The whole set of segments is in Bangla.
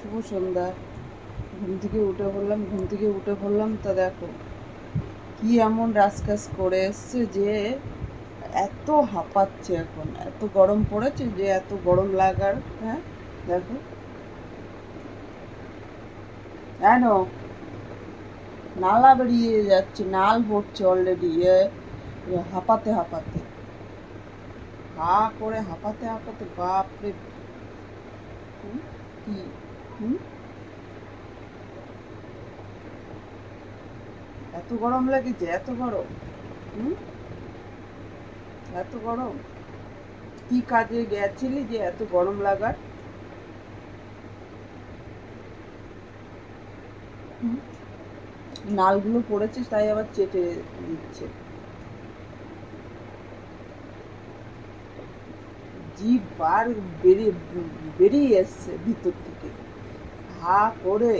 শুভ সন্ধ্যা। ঘুম থেকে উঠে পড়লাম তা দেখো কি এমন রাজকাজ করে এসছে যে এত হাঁপাচ্ছে। এখন এত গরম পড়েছে যে এত গরম লাগার। হ্যাঁ দেখো কেন নালা বেরিয়ে যাচ্ছে, নাল পড়ছে অলরেডি হাঁপাতে হাঁপাতে, হা করে হাঁপাতে হাঁপাতে বাপরে। কি হুম এত গরম লেগেছে, এত গরম। হুম এত গরম কি কাজে গেছিলি যে এত গরম লাগার? হুম? নালগুলো পড়েছে তাই আবার চেটে দিচ্ছে। জিভ বার বেরিয়ে বেরিয়ে এসছে ভিতর থেকে, হা করে।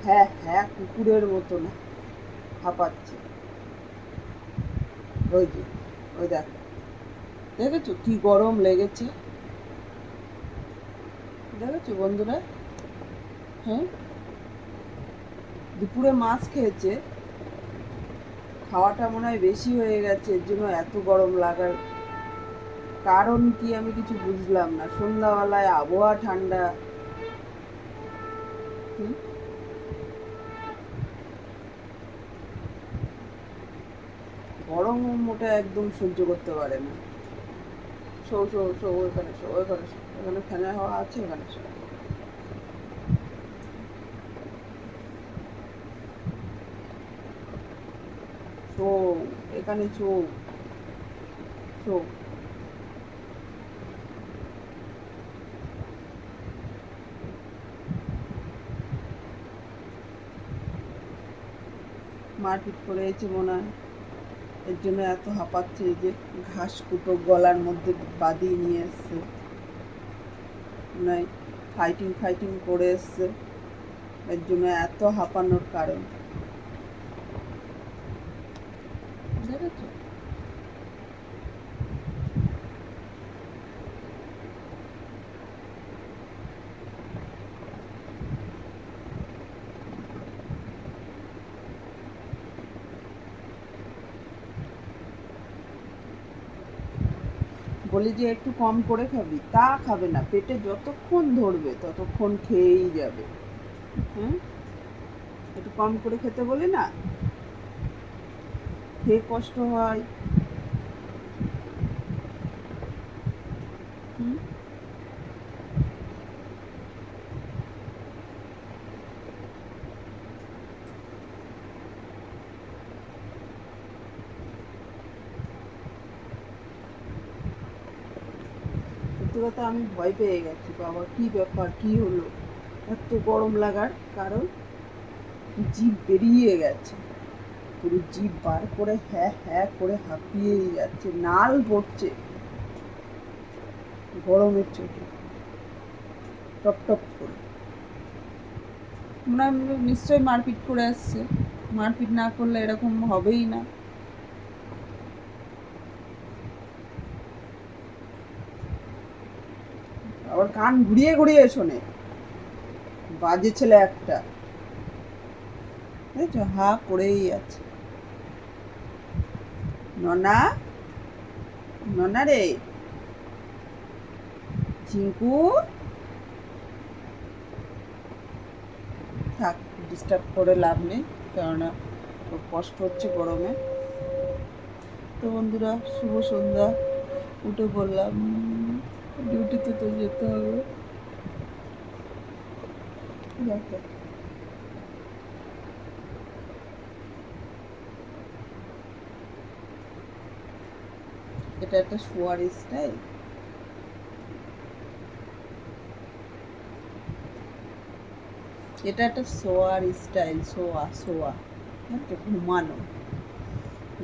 হ্যাঁ হ্যাঁ কুকুরের মতো না হাঁপাচ্ছে। ওই যে ওই দেখো, দেখেছো কি গরম লেগেছে? দেখেছো বন্ধুরা? হ্যাঁ, দুপুরে মাছ খেয়েছে, খাওয়াটা মনে হয় বেশি হয়ে গেছে, এর জন্য এত গরম লাগার কারণ কি আমি কিছু বুঝলাম না। সন্ধ্যাবেলায় আবহাওয়া ঠান্ডা। হুম গরম মোটে একদম সহ্য করতে পারে না। শো শো শো, ওইখানে শো, ওইখানে শো, এখানে ফ্যানের হাওয়া আছে, এখানে শো। শো, এখানে শো, শো। মারপিট করেছে মনে হয়, এর জন্য এত হাঁপাচ্ছে। এই যে ঘাস কুটো গলার মধ্যে বাঁধিয়ে নিয়ে এসছে, নয় ফাইটিং ফাইটিং করে এসছে, এর জন্য এত হাঁপানোর কারণ। দেখেছো? বলি যে একটু কম করে খাবি, তা খাবে না, পেটে যতক্ষণ ধরবে ততক্ষণ খেয়েই যাবে। হ্যাঁ, একটু কম করে খেতে বলি না, খেয়ে কষ্ট হয়। হুম সত্যি কথা আমি ভয় পেয়ে গেছি, বাবা কি ব্যাপার, কি হলো এত গরম লাগার কারণ? জিভ বেরিয়ে গেছে, পুরো জিভ বার করে হ্যাঁ হ্যাঁ করে হাঁপিয়েই যাচ্ছে, নাল পড়ছে গরমের চোটে টপ টপ করে। মনে হয় নিশ্চয়ই মারপিট করে আসছে, মারপিট না করলে এরকম হবেই না। আবার কান ঘুরিয়ে ঘুরিয়ে শোনে, বাজে ছেলে একটা। বুঝেছো, হা করেই আছে। ননা, ননা রে, ঝিঙ্কু, থাক, ডিস্টার্ব করে লাভ নেই, কেননা ওর কষ্ট হচ্ছে গরমে। তো বন্ধুরা, শুভ সন্ধ্যা। উঠে পড়লাম, ডিউটিতে তো যেতে হবে। দেখো এটা একটা শোয়ার স্টাইল। এটা একটা শোয়ার স্টাইল, শোয়া শোয়া, একটা ঘুমানো,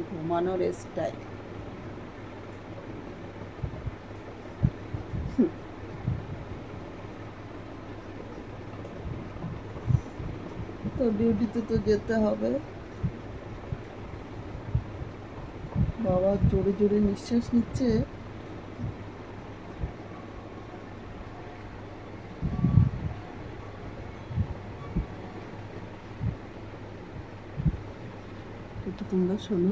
ঘুমানোর স্টাইল। তো ডিউটিতে তো যেতে হবে। বাবা জোরে জোরে নিঃশ্বাস নিচ্ছে। একটু তোমরা শোনো।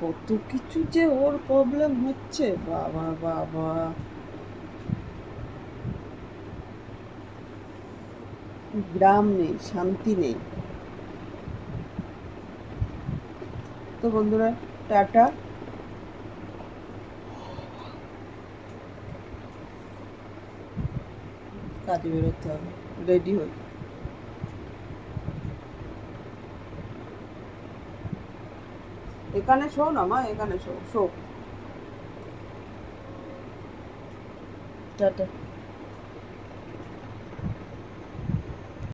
কত কিছু যে ওর প্রবলেম হচ্ছে, বাবা বাবা। গ্রাম নেই, শান্তি নেই। তো বন্ধুরা, টাটা। কাজে বেরোতে হবে, রেডি হই। এখানে শো না মা, এখানে শো শো। টাটা।